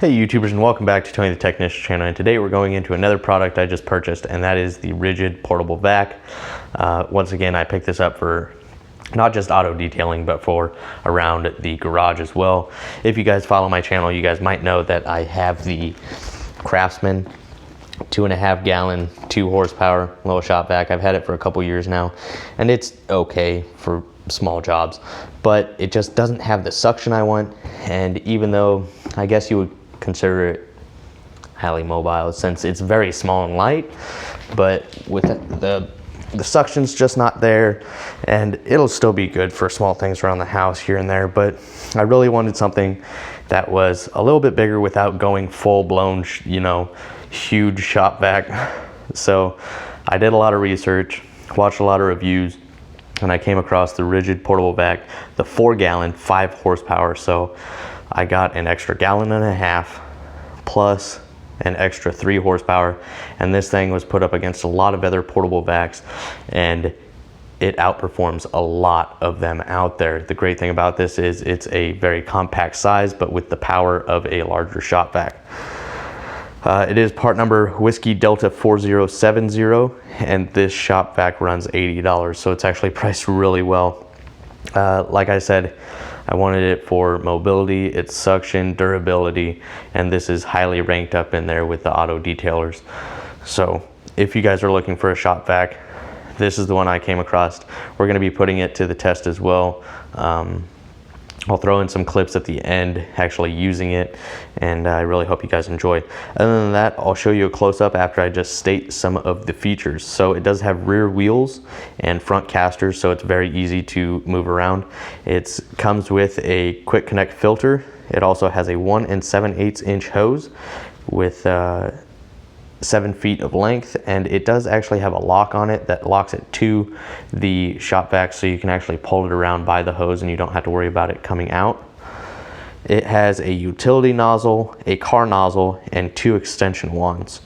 Hey YouTubers, and welcome back to Tony the Technician channel, and today we're going into another product I just purchased, and that is the rigid portable vac. Once again, I picked this up for not just auto detailing, but for around the garage as well. If you guys follow my channel, you guys might know that I have the Craftsman 2.5 gallon, 2 horsepower little shop vac. I've had it for a couple years now, and it's okay for small jobs, but it just doesn't have the suction I want. And even though I guess you would consider it highly mobile since it's very small and light, but with the suction's just not there, and it'll still be good for small things around the house here and there. But I really wanted something that was a little bit bigger without going full-blown, huge shop vac. So I did a lot of research, watched a lot of reviews, and I came across the rigid portable vac, the 4 gallon, 5 horsepower. So I got an extra 1.5 gallons plus an extra 3 horsepower, and this thing was put up against a lot of other portable vacs, and it outperforms a lot of them out there. The great thing about this is it's a very compact size, but with the power of a larger shop vac. It is part number Whiskey Delta 4070, and this shop vac runs $80, so it's actually priced really well. Like I said, I wanted it for mobility, its suction, durability, and this is highly ranked up in there with the auto detailers. So if you guys are looking for a shop vac, this is the one I came across. We're going to be putting it to the test as well. I'll throw in some clips at the end actually using it, and I really hope you guys enjoy. Other than that, I'll show you a close-up after I just state some of the features. So it does have rear wheels and front casters, so it's very easy to move around. It comes with a quick connect filter. It also has a 1 7/8 inch hose with 7 feet of length, and it does actually have a lock on it that locks it to the shop vac, so you can actually pull it around by the hose and you don't have to worry about it coming out. It has a utility nozzle, a car nozzle, and 2 extension wands.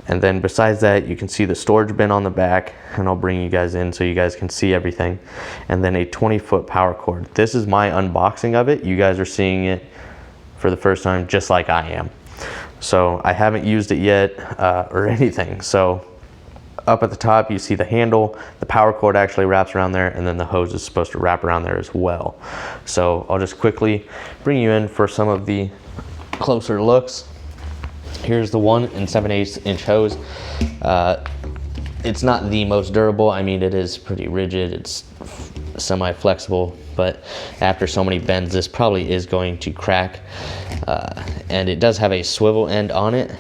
And then besides that, you can see the storage bin on the back, and I'll bring you guys in so you guys can see everything. And then a 20-foot power cord. This is my unboxing of it. You guys are seeing it for the first time just like I am. So I haven't used it yet or anything. So up at the top you see the handle, the power cord actually wraps around there, and then the hose is supposed to wrap around there as well. So I'll just quickly bring you in for some of the closer looks. Here's the 1 7/8 inch hose. It's not the most durable. I mean, it is pretty rigid, it's semi-flexible, but after so many bends this probably is going to crack. And it does have a swivel end on it,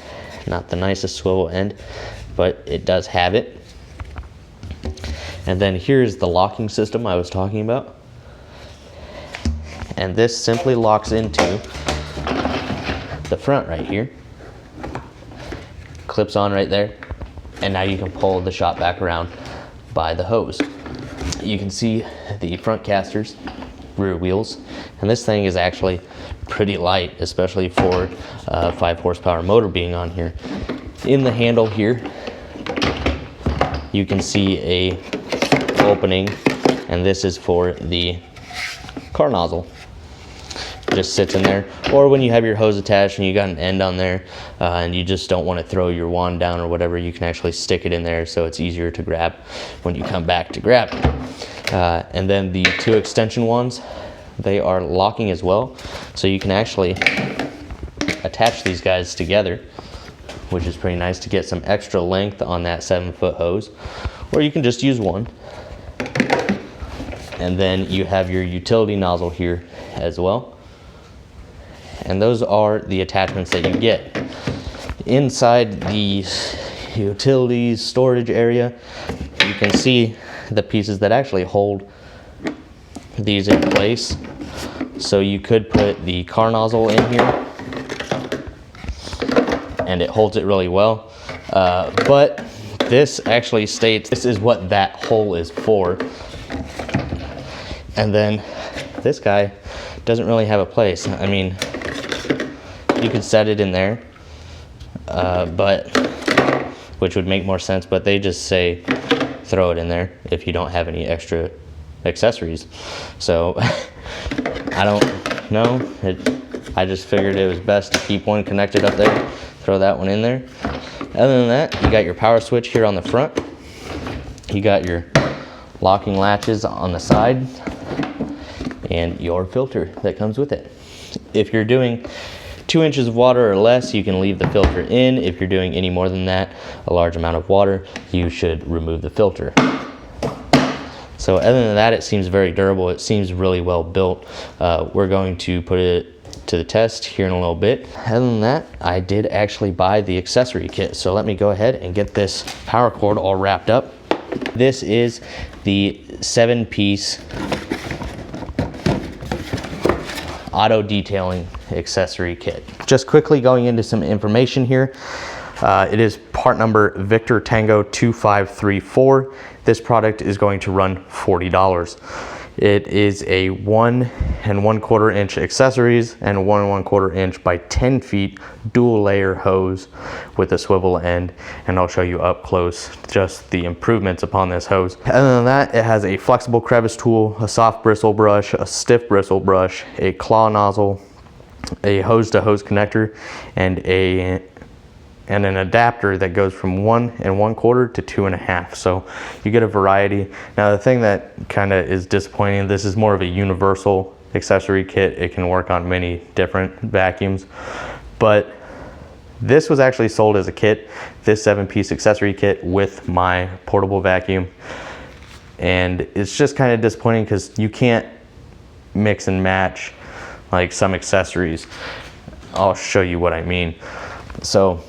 not the nicest swivel end, but it does have it. And then here's the locking system I was talking about, and this simply locks into the front right here, clips on right there, and now you can pull the shop vac around by the hose. You can see the front casters, rear wheels, and this thing is actually pretty light, especially for a 5 horsepower motor being on here. In the handle here you can see a opening, and this is for the car nozzle. It just sits in there, or when you have your hose attached and you got an end on there and you just don't want to throw your wand down or whatever, you can actually stick it in there so it's easier to grab when you come back to grab it. And then the 2 extension wands, they are locking as well, so you can actually attach these guys together, which is pretty nice to get some extra length on that 7-foot hose, or you can just use one. And then you have your utility nozzle here as well, and those are the attachments that you get. Inside the utilities storage area, you can see the pieces that actually hold these in place. So you could put the car nozzle in here and it holds it really well, but this actually states this is what that hole is for. And then this guy doesn't really have a place. I mean, you could set it in there, but which would make more sense, but they just say throw it in there if you don't have any extra accessories. So I don't know, I just figured it was best to keep one connected up there, throw that one in there. Other than that, you got your power switch here on the front. You got your locking latches on the side and your filter that comes with it. If you're doing 2 inches of water or less, you can leave the filter in. If you're doing any more than that, a large amount of water, you should remove the filter. So other than that, it seems very durable. It seems really well built. We're going to put it to the test here in a little bit. Other than that, I did actually buy the accessory kit. So let me go ahead and get this power cord all wrapped up. This is the 7-piece auto detailing accessory kit. Just quickly going into some information here. It is part number Victor Tango 2534. This product is going to run $40. It is a 1 1/4 inch accessories and 1 1/4 inch by 10 feet dual layer hose with a swivel end, and I'll show you up close just the improvements upon this hose. Other than that, it has a flexible crevice tool, a soft bristle brush, a stiff bristle brush, a claw nozzle, a hose to hose connector, and an adapter that goes from 1 1/4 to 2 1/2. So you get a variety. Now the thing that kind of is disappointing, this is more of a universal accessory kit. It can work on many different vacuums, but this was actually sold as a kit, this 7-piece accessory kit with my portable vacuum. And it's just kind of disappointing because you can't mix and match like some accessories. I'll show you what I mean. So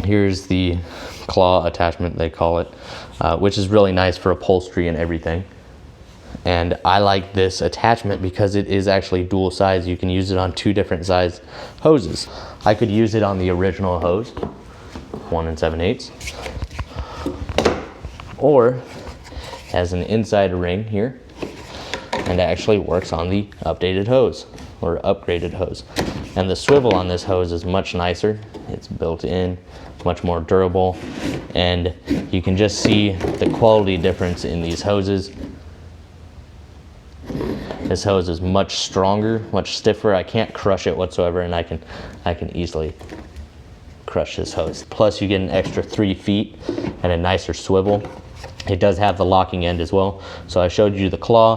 here's the claw attachment, they call it, which is really nice for upholstery and everything. And I like this attachment because it is actually dual size. You can use it on 2 different size hoses. I could use it on the original hose, 1 7/8, or as an inside ring here, and it actually works on the updated hose or upgraded hose. And the swivel on this hose is much nicer. It's built in, much more durable, and you can just see the quality difference in these hoses. This hose is much stronger, much stiffer. I can't crush it whatsoever, and I can easily crush this hose. Plus you get an extra 3 feet and a nicer swivel. It does have the locking end as well. So I showed you the claw.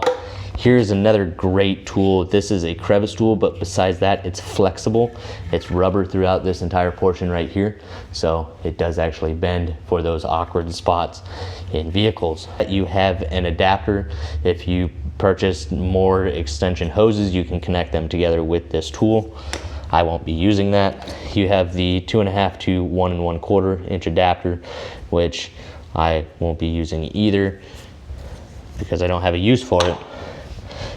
Here's another great tool. This is a crevice tool, but besides that, it's flexible. It's rubber throughout this entire portion right here. So it does actually bend for those awkward spots in vehicles. You have an adapter. If you purchase more extension hoses, you can connect them together with this tool. I won't be using that. You have the 2 1/2 to 1 1/4 inch adapter, which I won't be using either because I don't have a use for it,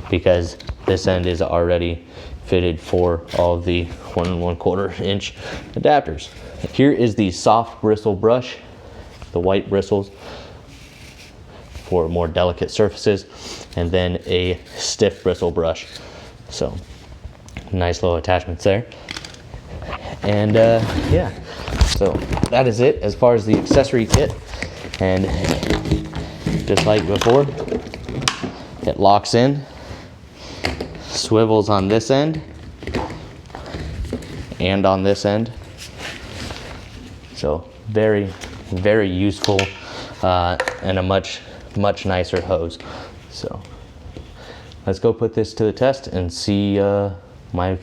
because this end is already fitted for all of the 1 1/4 inch adapters. Here is the soft bristle brush, the white bristles for more delicate surfaces, and then a stiff bristle brush. So nice little attachments there. And yeah, so that is it as far as the accessory kit. And just like before, it locks in, swivels on this end and on this end. So very, very useful, and a much nicer hose. So let's go put this to the test and see my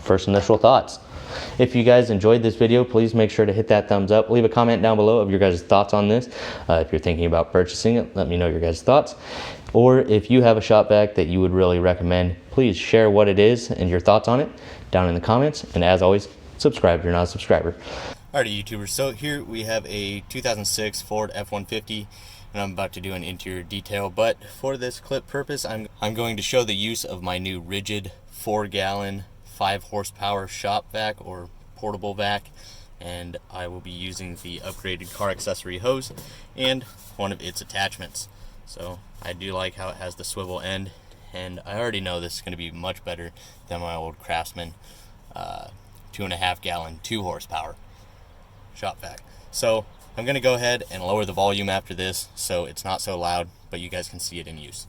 first initial thoughts. If you guys enjoyed this video, please make sure to hit that thumbs up. Leave a comment down below of your guys' thoughts on this. If you're thinking about purchasing it, let me know your guys' thoughts. Or if you have a shop vac that you would really recommend, please share what it is and your thoughts on it down in the comments. And as always, subscribe if you're not a subscriber. Alrighty, YouTubers, so here we have a 2006 Ford F-150, and I'm about to do an interior detail, but for this clip purpose, I'm going to show the use of my new rigid 4-gallon 5 horsepower shop vac or portable vac, and I will be using the upgraded car accessory hose and one of its attachments. So I do like how it has the swivel end, and I already know this is going to be much better than my old Craftsman 2.5 gallon 2 horsepower shop vac. So I'm going to go ahead and lower the volume after this so it's not so loud, but you guys can see it in use.